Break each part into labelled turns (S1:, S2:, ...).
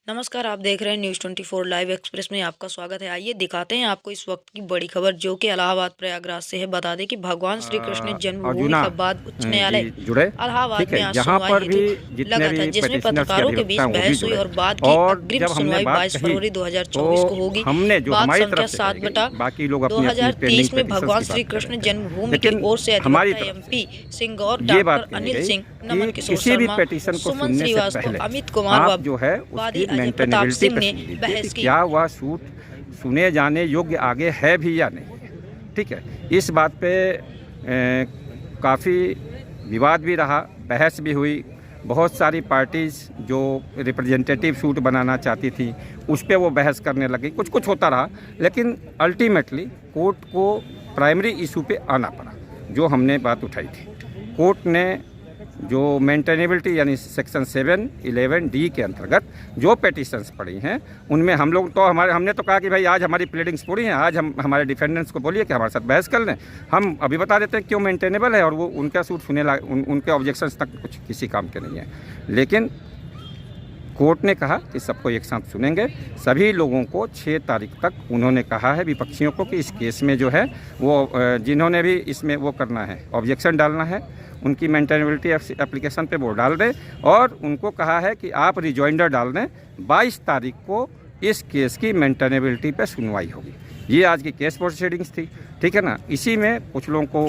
S1: नमस्कार, आप देख रहे हैं न्यूज़ 24 लाइव एक्सप्रेस में आपका स्वागत है। आइए दिखाते हैं आपको इस वक्त की बड़ी खबर जो कि इलाहाबाद प्रयागराज से है। बता दें कि भगवान श्री कृष्ण जन्मभूमि
S2: अर्जुना
S1: का बाद उच्च
S2: जी
S1: न्यायालय
S2: जुड़े।
S1: इलाहाबाद
S2: ठीक
S1: में
S2: है,
S1: आज
S2: यहाँ
S1: सुनवाई
S2: पर
S1: हेतु
S2: भी जितने
S1: लगा था,
S2: भी
S1: जिसमें
S2: पेटिशनर्स के
S1: पत्रकारों के बीच
S2: अधिवक्ता हैं वो भी
S1: बहस हुई
S2: जुड़े।
S1: और बाद की
S2: और
S1: अग्रिम
S2: जब हमने
S1: सुनवाई
S2: बात
S1: 22
S2: कही
S1: फरवरी 2024 को
S2: तो
S1: होगी।
S2: हमने जो
S1: बात
S2: हमारी
S1: संख्या
S2: तरफ से
S1: 7
S2: कही गई,
S1: बटा
S2: बाकी लोग अपनी अपनी
S1: 2023 में
S2: पेंडिंग
S1: भगवान
S2: पेटिशंस
S1: श्री
S2: की बात कर
S1: कृष्ण
S2: रहे थे।
S1: जन्मभूमि की
S2: लेकिन
S1: ओर से
S2: हमारी
S1: अधिवक्ता
S2: तरफ
S1: MP सिंह और
S2: ये बात
S1: डॉक्टर
S2: कही
S1: अनिल
S2: गई
S1: सिंह, नमन
S2: कि
S1: किशोर
S2: किसी भी
S1: शर्मा,
S2: पेटिशन को
S1: सुमन
S2: सुनने से
S1: श्रीवास्तव,
S2: पहले
S1: अमित कुमार
S2: आप
S1: व
S2: जो है
S1: वादी
S2: उसकी
S1: अजय प्रताप
S2: मेंटेनेबिलिटी
S1: सिंह
S2: पे
S1: ने
S2: सुन लीजिए
S1: बहस
S2: कि
S1: की।
S2: क्या वह सूट सुने जाने योग्य आगे है भी या नहीं। ठीक है, इस बात पे काफ़ी विवाद भी रहा, बहस भी हुई। बहुत सारी पार्टीज़ जो रिप्रेजेंटेटिव सूट बनाना चाहती थी उस पे वो बहस करने लगी, कुछ कुछ होता रहा, लेकिन अल्टीमेटली कोर्ट को प्राइमरी इशू पे आना पड़ा। जो हमने बात उठाई थी, कोर्ट ने जो मेंटेनेबिलिटी यानी सेक्शन 7(11)(d) के अंतर्गत जो पेटिशंस पड़ी हैं उनमें हम लोग तो हमने तो कहा कि भाई आज हमारी प्लीडिंग्स पूरी हैं, आज हम हमारे डिफेंडेंट्स को बोलिए कि हमारे साथ बहस कर लें, हम अभी बता देते हैं क्यों मेंटेनेबल है और वो उनका सूट सुने उनके ऑब्जेक्शंस तक कुछ किसी काम के नहीं है। लेकिन कोर्ट ने कहा कि सबको एक साथ सुनेंगे। सभी लोगों को 6 तारीख तक उन्होंने कहा है विपक्षियों को कि इस केस में जो है वो जिन्होंने भी इसमें वो करना है, ऑब्जेक्शन डालना है, उनकी मेंटेनेबिलिटी एप्लीकेशन पे वो डाल दें और उनको कहा है कि आप रिजॉइंडर डाल दें। 22 तारीख को इस केस की मेंटेनेबिलिटी पे सुनवाई होगी। ये आज की केस प्रोसीडिंग्स थी। ठीक है ना। इसी में कुछ लोगों को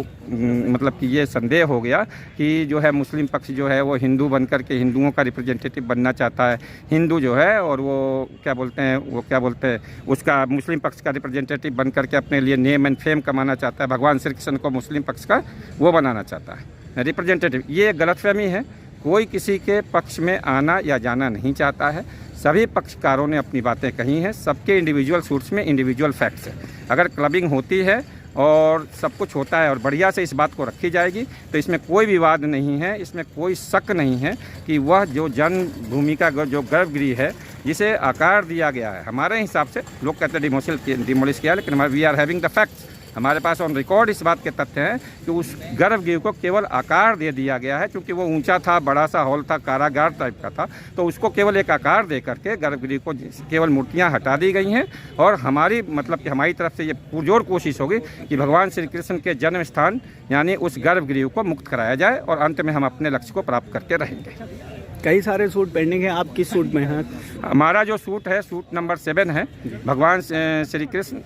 S2: मतलब कि ये संदेह हो गया कि जो है मुस्लिम पक्ष जो है वो हिंदू बन कर के हिंदुओं का रिप्रेजेंटेटिव बनना चाहता है, हिंदू जो है और वो क्या बोलते हैं उसका मुस्लिम पक्ष का रिप्रेजेंटेटिव बन कर के अपने लिए नेम एंड फेम कमाना चाहता है, भगवान श्री कृष्ण को मुस्लिम पक्ष का वो बनाना चाहता है रिप्रेजेंटेटिव। ये गलतफहमी है। कोई किसी के पक्ष में आना या जाना नहीं चाहता है। सभी पक्षकारों ने अपनी बातें कही हैं। सबके इंडिविजुअल सूट्स में इंडिविजुअल फैक्ट्स हैं। अगर क्लबिंग होती है और सब कुछ होता है और बढ़िया से इस बात को रखी जाएगी तो इसमें कोई विवाद नहीं है, इसमें कोई शक नहीं है कि वह जो जन्मभूमि का जो गर्भगृह है जिसे आकार दिया गया है, हमारे हिसाब से लोग कहते हैं डिमोलिश किया, लेकिन we are having the facts. हमारे पास ऑन रिकॉर्ड इस बात के तथ्य हैं कि उस गर्भगृह को केवल आकार दे दिया गया है, क्योंकि वो ऊंचा था, बड़ा सा हॉल था, कारागार टाइप का था, तो उसको केवल एक आकार दे करके गर्भगृह को केवल मूर्तियां हटा दी गई हैं। और हमारी मतलब कि हमारी तरफ से ये पुरजोर कोशिश होगी कि भगवान श्री कृष्ण के जन्म स्थान यानी उस गर्भगृह को मुक्त कराया जाए और अंत में हम अपने लक्ष्य को प्राप्त करके रहेंगे।
S3: कई सारे सूट पेंडिंग हैं, आप किस सूट में हैं?
S2: हमारा जो सूट है सूट नंबर 7 है। भगवान श्री कृष्ण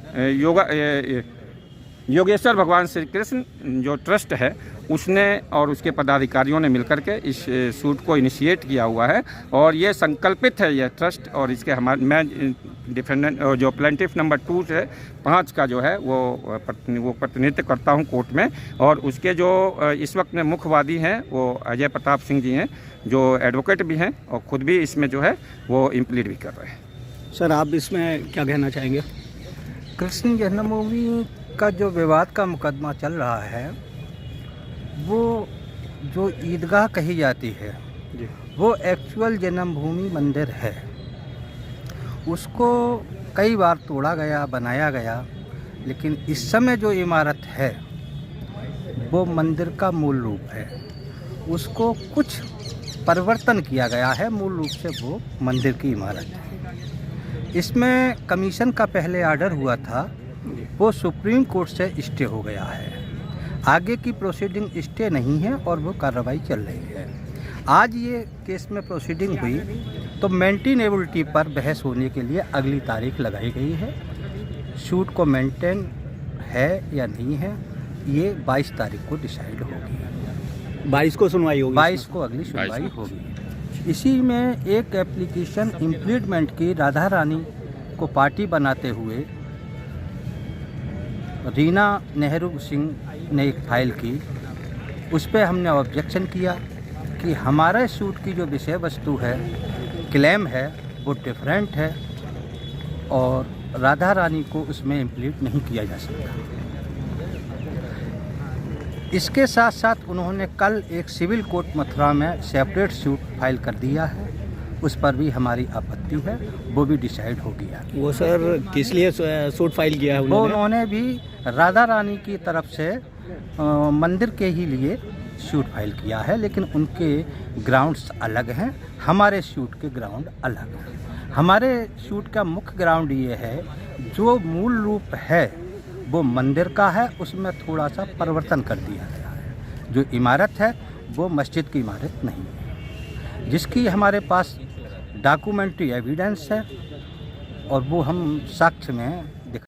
S2: योगेश्वर भगवान श्री कृष्ण जो ट्रस्ट है उसने और उसके पदाधिकारियों ने मिलकर के इस सूट को इनिशिएट किया हुआ है और ये संकल्पित है, यह ट्रस्ट। और इसके मैं डिफेंडेंट जो प्लेंटिफ नंबर 2 से 5 का जो है वो प्रतिनिधित्व करता हूँ कोर्ट में। और उसके जो इस वक्त में मुख्यवादी हैं वो अजय प्रताप सिंह जी हैं, जो एडवोकेट भी हैं और ख़ुद भी इसमें जो है वो इम्प्लीड भी कर रहे हैं।
S3: सर, आप इसमें क्या कहना चाहेंगे?
S4: कृष्ण जन्मभूमि का जो विवाद का मुकदमा चल रहा है, वो जो ईदगाह कही जाती है वो एक्चुअल जन्मभूमि मंदिर है। उसको कई बार तोड़ा गया, बनाया गया, लेकिन इस समय जो इमारत है वो मंदिर का मूल रूप है। उसको कुछ परिवर्तन किया गया है, मूल रूप से वो मंदिर की इमारत है। इसमें कमीशन का पहले ऑर्डर हुआ था, वो सुप्रीम कोर्ट से स्टे हो गया है। आगे की प्रोसीडिंग स्टे नहीं है और वो कार्रवाई चल रही है। आज ये केस में प्रोसीडिंग हुई तो मेंटेनेबिलिटी पर बहस होने के लिए अगली तारीख लगाई गई है। शूट को मेंटेन है या नहीं है ये 22 तारीख को डिसाइड होगी।
S3: 22 को सुनवाई होगी।
S4: 22 को अगली सुनवाई होगी। इसी में एक एप्लीकेशन इम्प्लीडमेंट की राधा रानी को पार्टी बनाते हुए रीना नेहरू सिंह ने एक फाइल की। उस पर हमने ऑब्जेक्शन किया कि हमारे सूट की जो विषय वस्तु है, क्लेम है, वो डिफरेंट है और राधा रानी को उसमें इम्प्लीड नहीं किया जा सकता। इसके साथ साथ उन्होंने कल एक सिविल कोर्ट मथुरा में सेपरेट सूट फाइल कर दिया है, उस पर भी हमारी आपत्ति है, वो भी डिसाइड हो गया।
S3: वो सर किस लिए सूट फाइल किया है उन्होंने?
S4: उन्होंने भी राधा रानी की तरफ से मंदिर के ही लिए सूट फाइल किया है, लेकिन उनके ग्राउंड्स अलग हैं, हमारे सूट के ग्राउंड अलग हैं। हमारे शूट का मुख्य ग्राउंड ये है, जो मूल रूप है वो मंदिर का है, उसमें थोड़ा सा परिवर्तन कर दिया गया है। जो इमारत है वो मस्जिद की इमारत नहीं है, जिसकी हमारे पास डॉक्यूमेंट्री एविडेंस है और वो हम साक्ष्य में